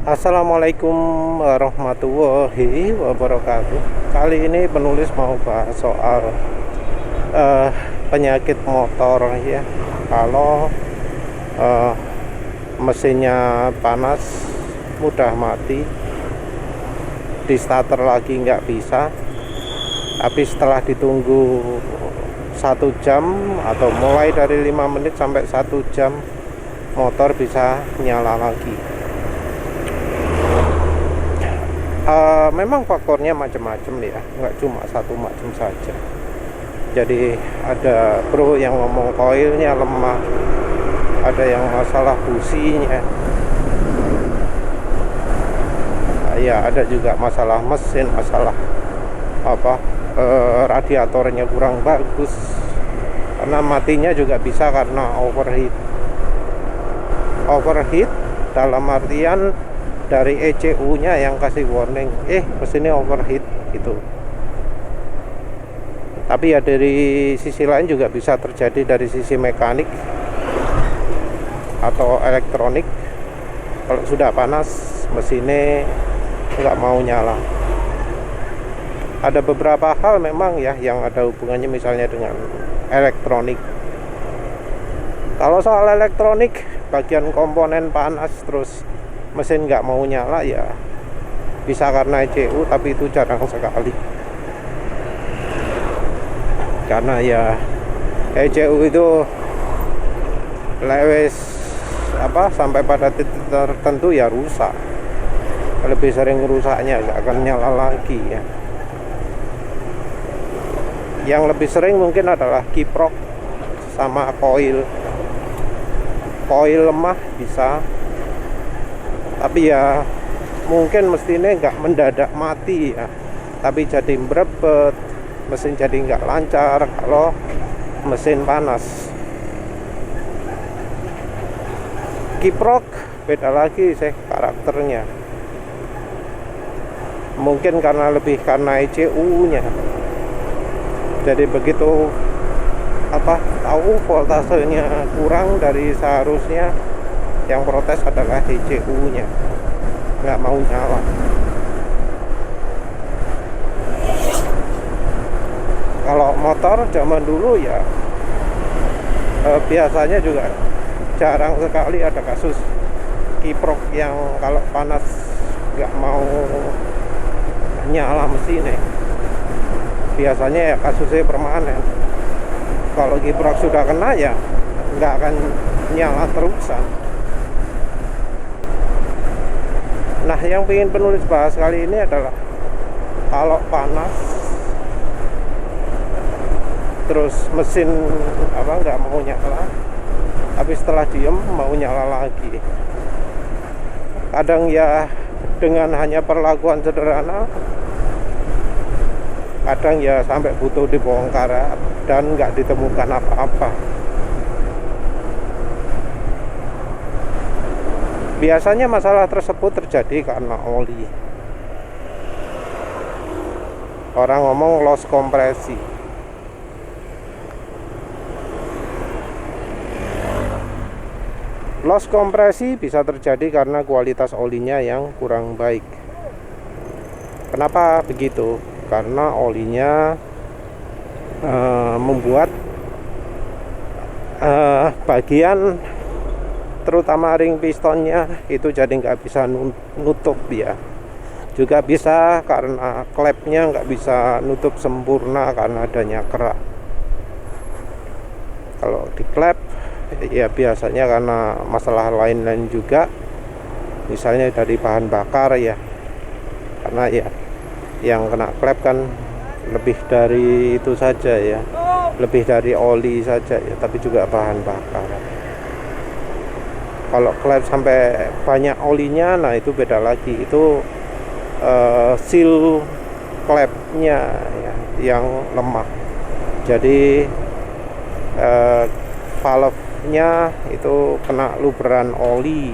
Assalamualaikum warahmatullahi wabarakatuh. Kali ini penulis mau bahas soal penyakit motor ya. Kalau eh, mesinnya panas, mudah mati, di starter lagi nggak bisa, tapi setelah ditunggu 1 jam atau mulai dari 5 menit sampai 1 jam, motor bisa nyala lagi. Memang faktornya macam-macam ya, nggak cuma satu macam saja. Jadi ada bro yang ngomong koilnya lemah, ada yang masalah businya, ya ada juga masalah mesin, masalah radiatornya kurang bagus, karena matinya juga bisa karena overheat dalam artian dari ECU nya yang kasih warning mesinnya overheat gitu. Tapi ya dari sisi lain juga bisa terjadi dari sisi mekanik atau elektronik. Kalau sudah panas mesinnya nggak mau nyala. Ada beberapa hal memang ya yang ada hubungannya, misalnya dengan elektronik. Kalau soal elektronik, bagian komponen panas terus mesin nggak mau nyala, ya bisa karena ECU, tapi itu jarang sekali. Karena ya ECU itu lewes sampai pada titik tertentu ya rusak. Lebih sering rusaknya, nggak akan nyala lagi ya. Yang lebih sering mungkin adalah kiprok sama koil lemah bisa, tapi ya mungkin mesinnya nggak mendadak mati ya, tapi jadi berebet, mesin jadi nggak lancar kalau mesin panas. Kiprok beda lagi sih karakternya, mungkin karena ECU nya. Jadi begitu tahu voltasenya kurang dari seharusnya, yang protes adalah ECU nya, nggak mau nyala. Kalau motor zaman dulu ya biasanya juga jarang sekali ada kasus kiprok yang kalau panas nggak mau nyala mesinnya. Biasanya ya kasusnya permanen. Kalau kiprok sudah kena ya nggak akan nyala terusan. Nah, yang ingin penulis bahas kali ini adalah kalau panas terus mesin nggak mau nyala, tapi setelah diem mau nyala lagi. Kadang ya dengan hanya perlakuan sederhana, kadang ya sampai butuh dibongkar dan nggak ditemukan apa-apa. Biasanya masalah tersebut terjadi karena oli. Orang ngomong loss kompresi. Loss kompresi bisa terjadi karena kualitas olinya yang kurang baik. Kenapa begitu? Karena olinya membuat bagian terutama ring pistonnya itu jadi nggak bisa nutup ya. Juga bisa karena klepnya nggak bisa nutup sempurna karena adanya kerak. Kalau di klep ya biasanya karena masalah lain-lain juga, misalnya dari bahan bakar ya, karena ya yang kena klep kan lebih dari itu saja ya, lebih dari oli saja ya, tapi juga bahan bakar. Kalau klep sampai banyak olinya, nah itu beda lagi. Itu seal klepnya ya, yang lemah. Jadi valve-nya itu kena luberan oli.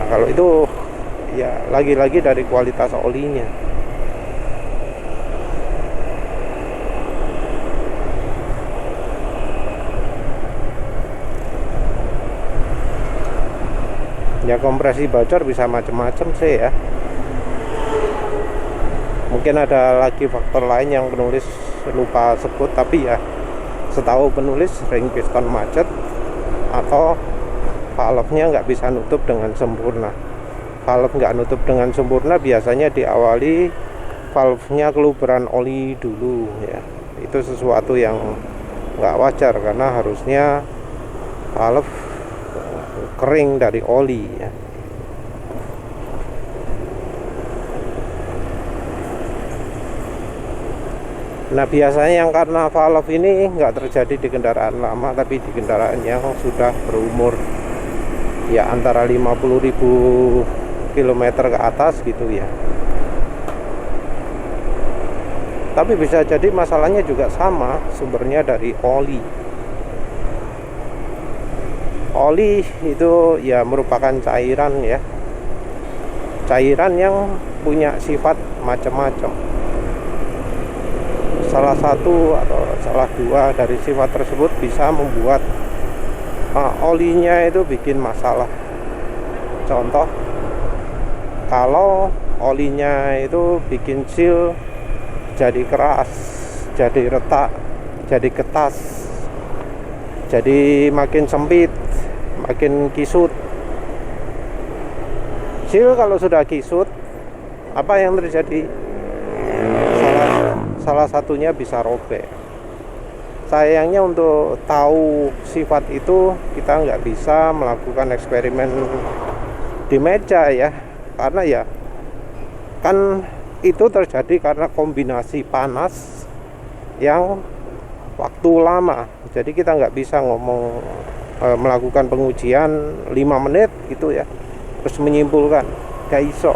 Nah, kalau itu ya lagi-lagi dari kualitas olinya. Ya kompresi bocor bisa macam-macam sih ya. Mungkin ada lagi faktor lain yang penulis lupa sebut, tapi ya setahu penulis ring piston macet atau valve-nya nggak bisa nutup dengan sempurna. Valve nggak nutup dengan sempurna biasanya diawali valve-nya keluberan oli dulu ya. Itu sesuatu yang nggak wajar karena harusnya valve kering dari oli ya. Nah biasanya yang karena valve ini nggak terjadi di kendaraan lama, tapi di kendaraan yang sudah berumur ya antara 50.000 km ke atas gitu ya. Tapi bisa jadi masalahnya juga sama, sumbernya dari oli. Oli itu ya merupakan cairan ya, cairan yang punya sifat macam-macam. Salah satu atau salah dua dari sifat tersebut bisa membuat olinya itu bikin masalah. Contoh, kalau olinya itu bikin seal jadi keras, jadi retak, jadi ketas, jadi makin sempit, makin kisut. Seal kalau sudah kisut, apa yang terjadi? Salah satunya bisa robek. Sayangnya untuk tahu sifat itu kita nggak bisa melakukan eksperimen di meja ya, karena ya kan itu terjadi karena kombinasi panas yang waktu lama. Jadi kita nggak bisa melakukan pengujian 5 menit gitu ya terus menyimpulkan, gak iso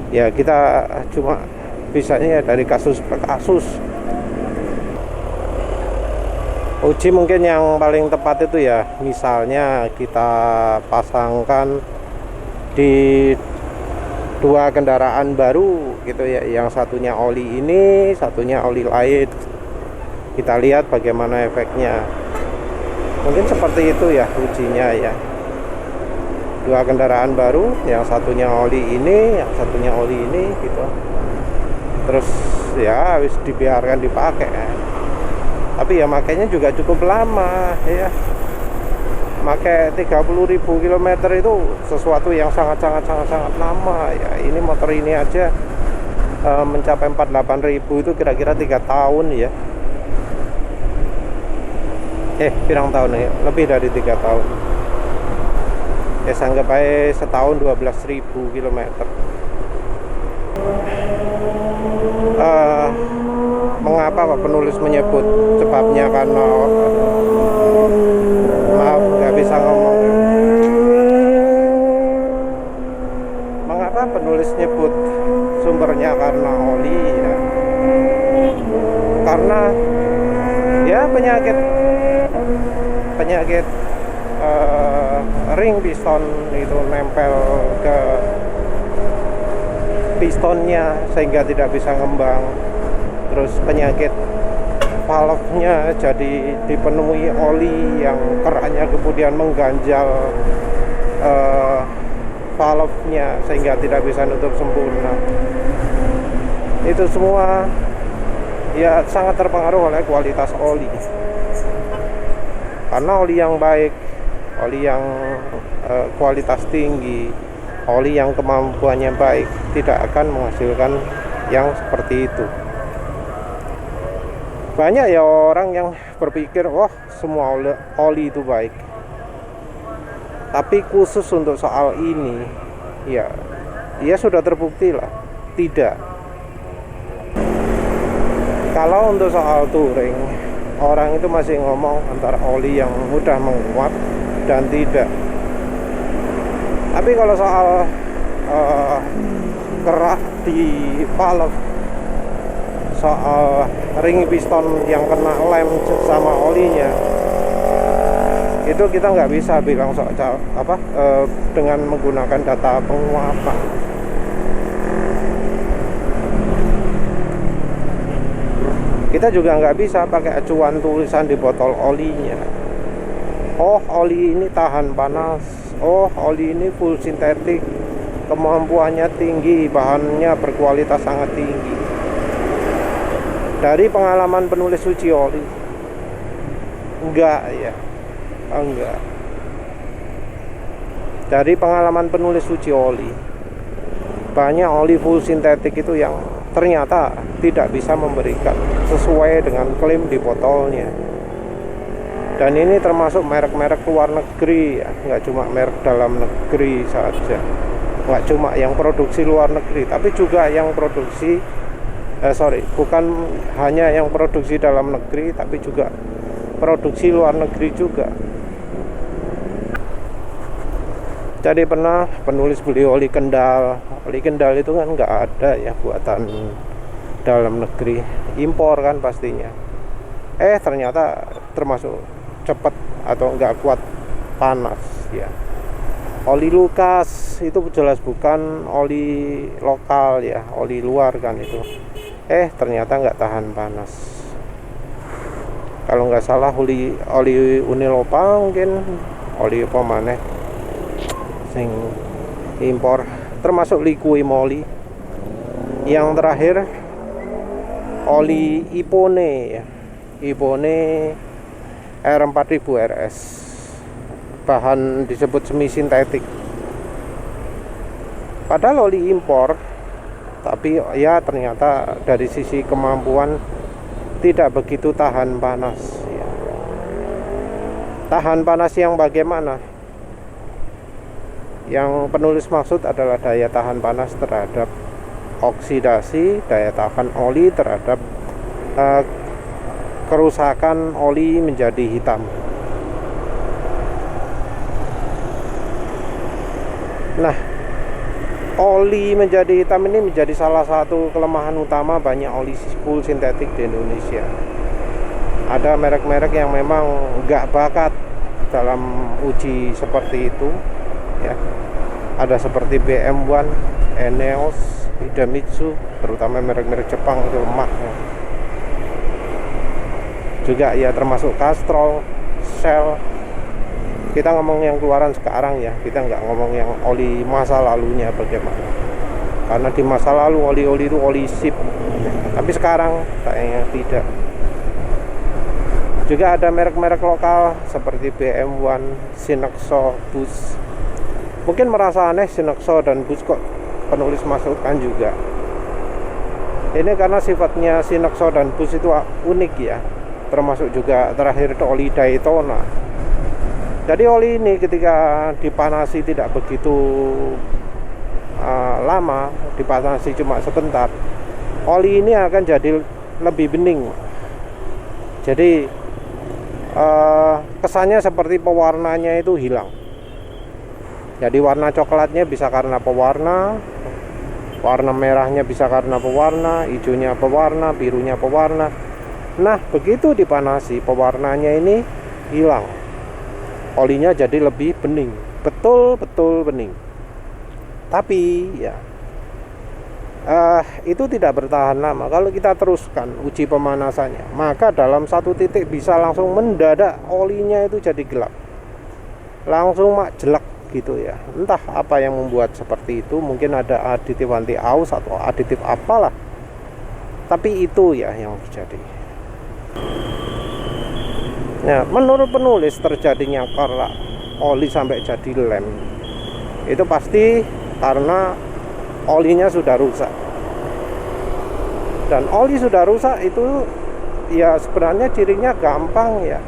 ya. Kita cuma bisanya dari kasus per kasus. Uji mungkin yang paling tepat itu ya, misalnya kita pasangkan di 2 kendaraan baru gitu ya, yang satunya oli ini, satunya oli lain. Kita lihat bagaimana efeknya. Mungkin seperti itu ya ujinya ya. 2 kendaraan baru, yang satunya oli ini, yang satunya oli ini gitu. Terus ya habis dibiarkan dipakai ya. Tapi ya makanya juga cukup lama ya. Pakai 30.000 km itu sesuatu yang sangat lama ya. Ini motor ini aja mencapai 48.000 itu kira-kira 3 tahun ya. Pirang tahun ya, lebih dari 3 tahun ya, sanggap aja setahun 12.000 km. Mengapa Pak penulis menyebut sebabnya karena maaf nggak bisa ngomong. Mengapa penulis nyebut sumbernya karena oli ya? Karena ya penyakit ring piston itu nempel ke pistonnya sehingga tidak bisa ngembang. Terus penyakit valve-nya jadi dipenuhi oli yang keraknya kemudian mengganjal valve-nya sehingga tidak bisa nutup sempurna. Itu semua ya sangat terpengaruh oleh kualitas oli. Karena oli yang baik, oli yang kualitas tinggi, oli yang kemampuannya baik tidak akan menghasilkan yang seperti itu. Banyak ya orang yang berpikir wah semua oli itu baik. Tapi khusus untuk soal ini ya sudah terbukti lah tidak. Kalau untuk soal touring, orang itu masih ngomong antara oli yang mudah menguap dan tidak. Tapi kalau soal kerak di valve, soal ring piston yang kena lem sama olinya, itu kita nggak bisa bilang soal dengan menggunakan data penguapan. Kita juga nggak bisa pakai acuan tulisan di botol olinya. Oh, oli ini tahan panas. Oh, oli ini full sintetik, kemampuannya tinggi, bahannya berkualitas sangat tinggi. Dari pengalaman penulis uji oli, enggak ya, enggak. Dari pengalaman penulis uji oli, banyak oli full sintetik itu yang ternyata tidak bisa memberikan sesuai dengan klaim di botolnya. Dan ini termasuk merek-merek luar negeri ya, nggak cuma merek dalam negeri saja, nggak cuma yang produksi luar negeri, tapi juga yang produksi bukan hanya yang produksi dalam negeri, tapi juga produksi luar negeri juga. Jadi pernah penulis beli oli Kendal. Oli Kendal itu kan nggak ada ya buatan dalam negeri, impor kan pastinya. Ternyata termasuk cepat atau nggak kuat panas ya. Oli Lucas itu jelas bukan oli lokal ya, oli luar kan itu. Ternyata nggak tahan panas. Kalau nggak salah oli Unilopa, mungkin oli apa maneh sing impor, termasuk Liquimoli. Yang terakhir oli Ipone ya, Ipone R4000 RS, bahan disebut semi sintetik, padahal oli impor, tapi ya ternyata dari sisi kemampuan tidak begitu tahan panas ya. Tahan panas yang bagaimana? Yang penulis maksud adalah daya tahan panas terhadap oksidasi, daya tahan oli terhadap kerusakan oli menjadi hitam. Nah, oli menjadi hitam ini menjadi salah satu kelemahan utama banyak oli full sintetik di Indonesia. Ada merek-merek yang memang nggak bakat dalam uji seperti itu ya. Ada seperti BM1, Eneos, Hidemitsu, terutama merek-merek Jepang itu lemah ya. Juga ya termasuk Castrol, Shell. Kita ngomong yang keluaran sekarang ya, kita nggak ngomong yang oli masa lalunya bagaimana. Karena di masa lalu oli-oli itu oli sip, tapi sekarang kayaknya tidak. Juga ada merek-merek lokal seperti BM1, Sinexo, Bush. Mungkin merasa aneh Sinexo dan Bush kok penulis masukkan juga. Ini karena sifatnya Sinexo dan Bush itu unik ya. Termasuk juga terakhir itu oli Daytona. Jadi oli ini ketika dipanasi tidak begitu lama, dipanasi cuma sebentar, oli ini akan jadi lebih bening. Jadi kesannya seperti pewarnanya itu hilang. Jadi warna coklatnya bisa karena pewarna, warna merahnya bisa karena pewarna, hijaunya pewarna, birunya pewarna. Nah, begitu dipanasi, pewarnanya ini hilang. Olinya jadi lebih bening, betul-betul bening. Tapi ya itu tidak bertahan lama. Kalau kita teruskan uji pemanasannya, maka dalam satu titik bisa langsung mendadak olinya itu jadi gelap, langsung jelek gitu ya. Entah apa yang membuat seperti itu, mungkin ada aditif anti aus atau aditif apalah, tapi itu ya yang terjadi. Nah, menurut penulis terjadinya karena oli sampai jadi lem itu pasti karena olinya sudah rusak. Dan oli sudah rusak itu ya sebenarnya cirinya gampang ya.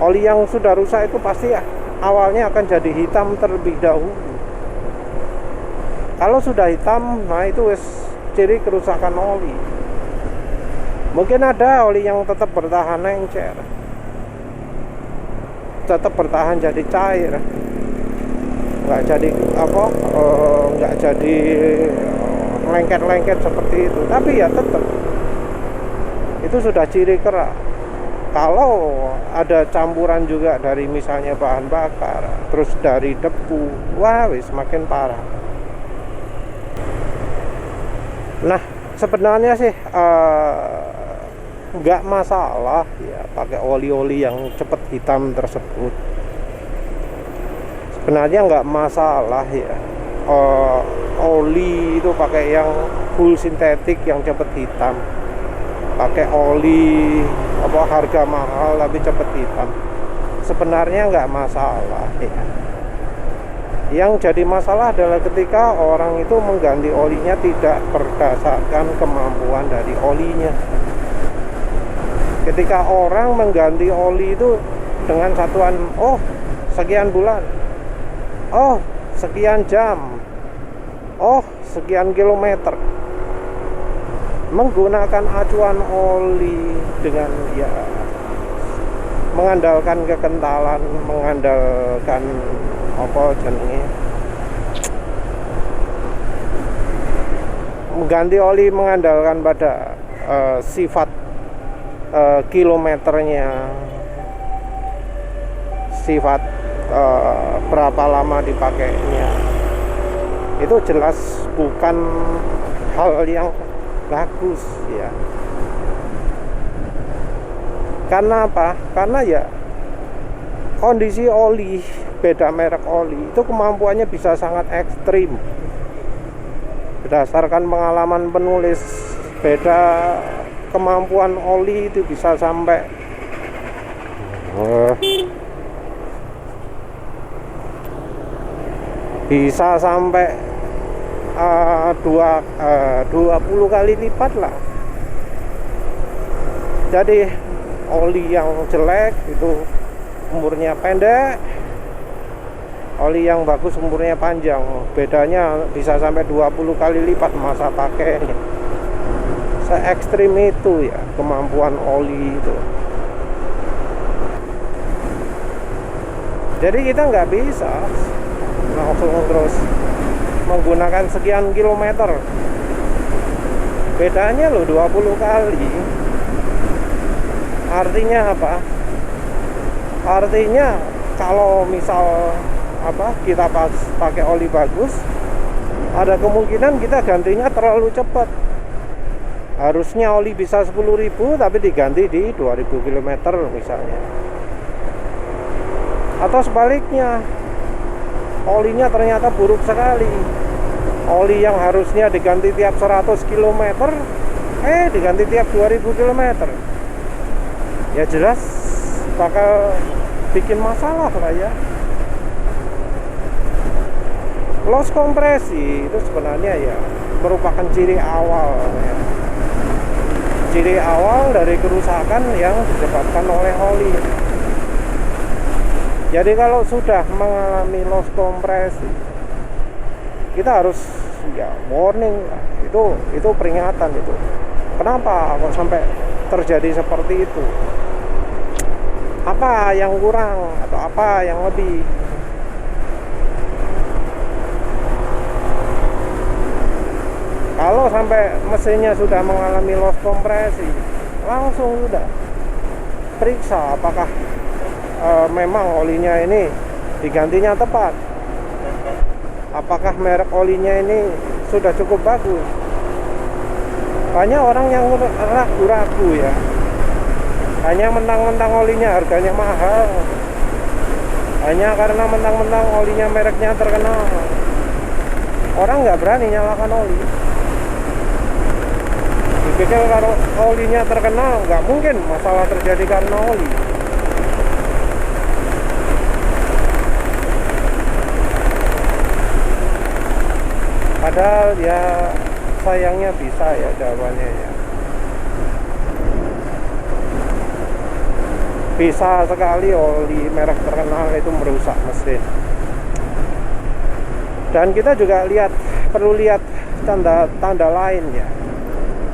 Oli yang sudah rusak itu pasti awalnya akan jadi hitam terlebih dahulu. Kalau sudah hitam, nah itu ciri kerusakan oli. Mungkin ada oli yang tetap bertahan encer, tetap bertahan jadi cair, nggak jadi nggak jadi lengket-lengket seperti itu, tapi ya tetap itu sudah ciri kerak. Kalau ada campuran juga dari misalnya bahan bakar, terus dari debu, wah semakin parah. Nah, sebenarnya sih nggak masalah ya pakai oli-oli yang cepat hitam tersebut. Sebenarnya nggak masalah ya, oli itu pakai yang full sintetik yang cepat hitam, pakai oli harga mahal tapi cepat hitam, sebenarnya nggak masalah ya. Yang jadi masalah adalah ketika orang itu mengganti olinya tidak berdasarkan kemampuan dari olinya. Ketika orang mengganti oli itu dengan satuan sekian bulan, sekian jam, sekian kilometer, menggunakan acuan oli dengan ya mengandalkan kekentalan, mengandalkan mengganti oli mengandalkan pada sifat kilometernya, sifat berapa lama dipakainya, itu jelas bukan hal yang bagus ya. Karena apa? Karena ya kondisi oli, beda merek oli itu kemampuannya bisa sangat ekstrim. Berdasarkan pengalaman penulis, beda kemampuan oli itu bisa sampai bisa sampai 20 kali lipat lah. Jadi oli yang jelek itu umurnya pendek, oli yang bagus umurnya panjang. Bedanya bisa sampai 20 kali lipat masa pakainya. Se-ekstrim itu ya kemampuan oli itu. Jadi kita nggak bisa langsung terus menggunakan sekian kilometer. Bedanya loh 20 kali. Artinya apa? Artinya kalau misal kita pakai oli bagus, ada kemungkinan kita gantinya terlalu cepat. Harusnya oli bisa 10.000 tapi diganti di 2.000 km misalnya. Atau sebaliknya, olinya ternyata buruk sekali. Oli yang harusnya diganti tiap 100 km diganti tiap 2.000 km. Ya jelas bakal bikin masalah lah ya. Loss kompresi itu sebenarnya ya merupakan ciri awal ya. Ciri awal dari kerusakan yang disebabkan oleh oli. Jadi kalau sudah mengalami loss kompresi, kita harus ya warning lah. Itu peringatan itu. Kenapa kok sampai terjadi seperti itu? Apa yang kurang atau apa yang lebih? Kalau sampai mesinnya sudah mengalami loss kompresi, langsung sudah periksa apakah memang olinya ini digantinya tepat, apakah merek olinya ini sudah cukup bagus. Banyak orang yang ragu-ragu ya, hanya mentang-mentang olinya harganya mahal, hanya karena mentang-mentang olinya mereknya terkenal, orang nggak berani nyalakan oli. Dipikir kalau olinya terkenal, nggak mungkin masalah terjadi karena oli. Padahal ya sayangnya bisa ya jawabannya ya. Bisa sekali oli merek terkenal itu merusak mesin. Dan kita juga perlu lihat tanda-tanda lain ya.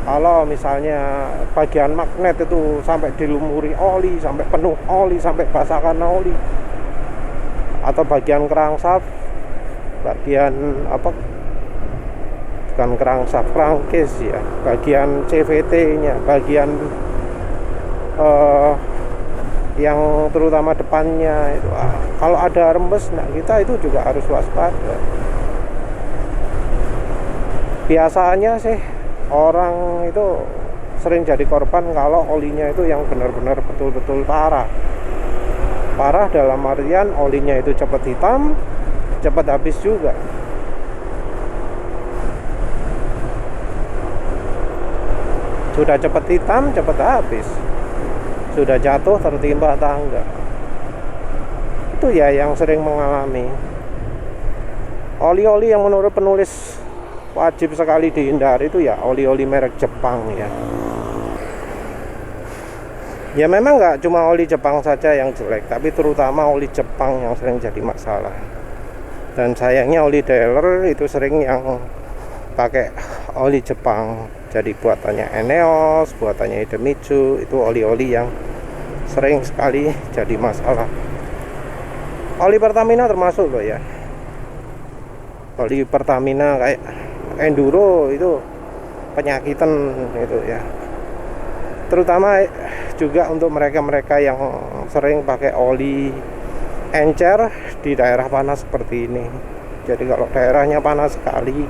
Kalau misalnya bagian magnet itu sampai dilumuri oli, sampai penuh oli, sampai basah karena oli, atau bagian crankshaft, bagian bukan crankshaft, crankcase ya, bagian CVT-nya, bagian yang terutama depannya itu, kalau ada rembes, nah kita itu juga harus waspada. Biasanya sih orang itu sering jadi korban kalau olinya itu yang benar-benar betul-betul parah dalam artian olinya itu cepat hitam, cepat habis juga. Sudah cepat hitam, cepat habis. Sudah jatuh tertimpa tangga. Itu ya yang sering mengalami. Oli-oli yang menurut penulis wajib sekali dihindari itu ya oli-oli merek Jepang ya. Ya memang nggak cuma oli Jepang saja yang jelek, tapi terutama oli Jepang yang sering jadi masalah. Dan sayangnya oli dealer itu sering yang pakai oli Jepang. Jadi buatannya Eneos, buatannya Idemitsu, itu oli-oli yang sering sekali jadi masalah. Oli Pertamina termasuk loh ya. Oli Pertamina kayak Enduro itu penyakitan itu ya. Terutama juga untuk mereka-mereka yang sering pakai oli encer di daerah panas seperti ini. Jadi kalau daerahnya panas sekali,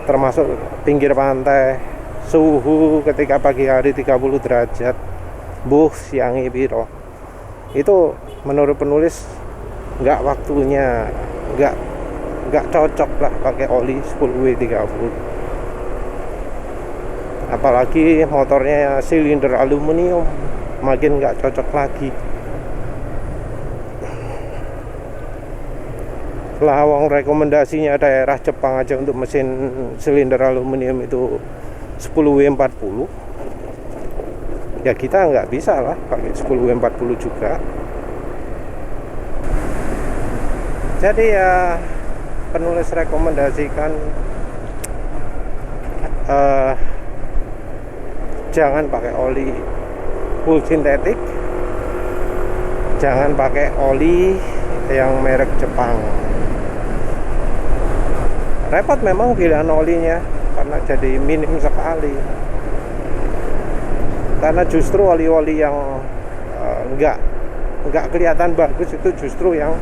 termasuk pinggir pantai, suhu ketika pagi hari 30 derajat, siangi piro, itu menurut penulis nggak waktunya, nggak cocok lah pakai oli 10W30. Apalagi motornya silinder aluminium, makin nggak cocok lagi. Lawang rekomendasinya daerah Jepang aja untuk mesin silinder aluminium itu 10W40. Ya kita nggak bisa lah pakai 10W40 juga. Jadi ya penulis rekomendasikan jangan pakai oli full sintetik, jangan pakai oli yang merek Jepang. Repot memang pilihan olinya karena jadi minim sekali. Karena justru oli-oli yang nggak kelihatan bagus itu justru yang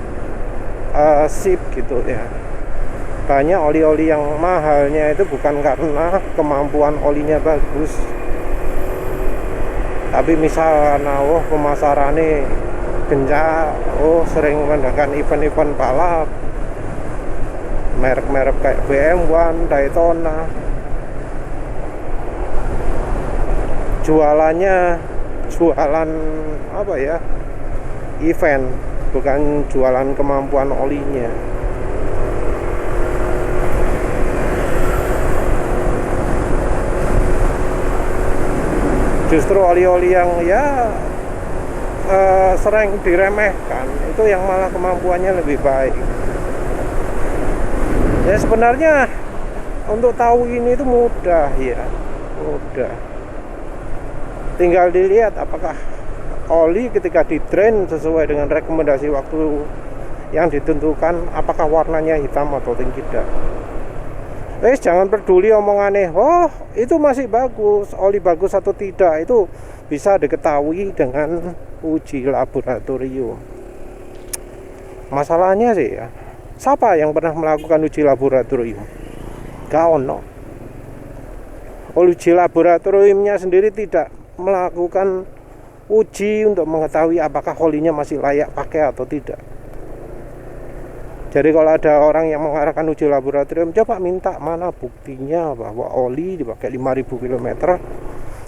sip gitu ya. Banyak oli-oli yang mahalnya itu bukan karena kemampuan olinya bagus, tapi misalnya pemasarannya gencar, sering mengadakan event-event balap, merek-merek kayak BMW, Daytona, jualan apa ya, event, bukan jualan kemampuan olinya. Justru oli-oli yang ya sering diremehkan itu yang malah kemampuannya lebih baik. Ya sebenarnya untuk tahu ini itu mudah ya, mudah. Tinggal dilihat apakah oli ketika di drain sesuai dengan rekomendasi waktu yang ditentukan, apakah warnanya hitam atau tidak. Jangan peduli omongannya, itu masih bagus, oli bagus atau tidak, itu bisa diketahui dengan uji laboratorium. Masalahnya sih ya, siapa yang pernah melakukan uji laboratorium? Gak ono. Uji laboratoriumnya sendiri tidak melakukan uji untuk mengetahui apakah olinya masih layak pakai atau tidak. Jadi kalau ada orang yang mengarahkan uji laboratorium, coba minta mana buktinya bahwa oli dipakai 5000 km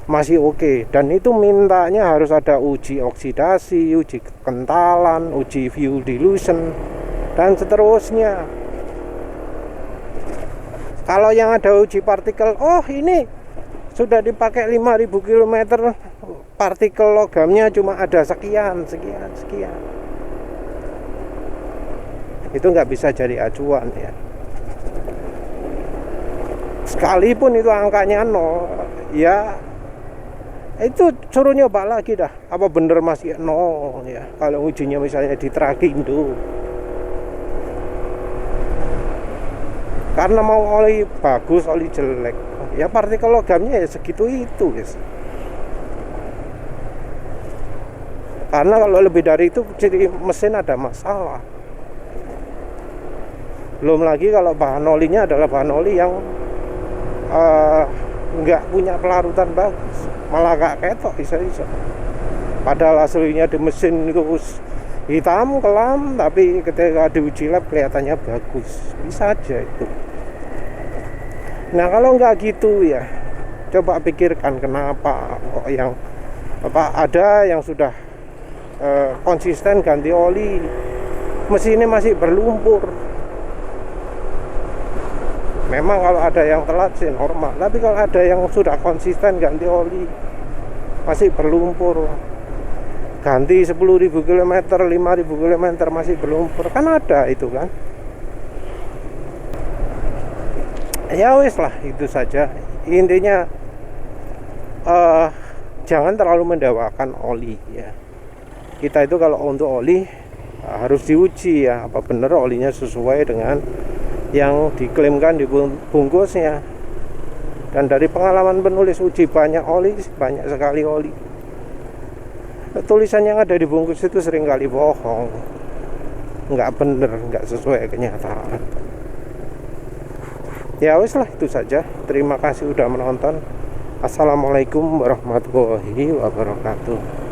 masih oke. Dan itu mintanya harus ada uji oksidasi, uji kekentalan, uji fuel dilution, dan seterusnya. Kalau yang ada uji partikel, ini sudah dipakai 5000 km, partikel logamnya cuma ada sekian. Itu nggak bisa jadi acuan ya. Sekalipun itu angkanya 0, ya itu suruh nyoba lagi dah, apa bener masih 0 ya. Kalau ujinya misalnya di Trakindo, karena mau oli bagus, oli jelek, ya partikel logamnya ya segitu itu guys. Karena kalau lebih dari itu jadi mesin ada masalah. Belum lagi kalau bahan olinya adalah bahan oli yang nggak punya pelarutan bagus, malah gak ketok iso-iso. Padahal aslinya di mesin itu hitam kelam, tapi ketika diuji lab kelihatannya bagus. Bisa aja itu. Nah kalau nggak gitu ya, coba pikirkan kenapa kok yang ada yang sudah konsisten ganti oli, mesinnya masih berlumpur. Memang kalau ada yang telat sih normal, tapi kalau ada yang sudah konsisten ganti oli masih berlumpur, ganti 10.000 km, 5.000 km masih berlumpur, kan ada itu kan. Ya wis lah, itu saja intinya. Jangan terlalu mendewakan oli ya. Kita itu kalau untuk oli harus diuji ya, apa benar olinya sesuai dengan yang diklaimkan di bungkusnya. Dan dari pengalaman penulis uji banyak sekali oli, tulisan yang ada di bungkus itu seringkali bohong, nggak bener, nggak sesuai kenyataan. Ya wis lah, itu saja. Terima kasih udah menonton. Assalamualaikum warahmatullahi wabarakatuh.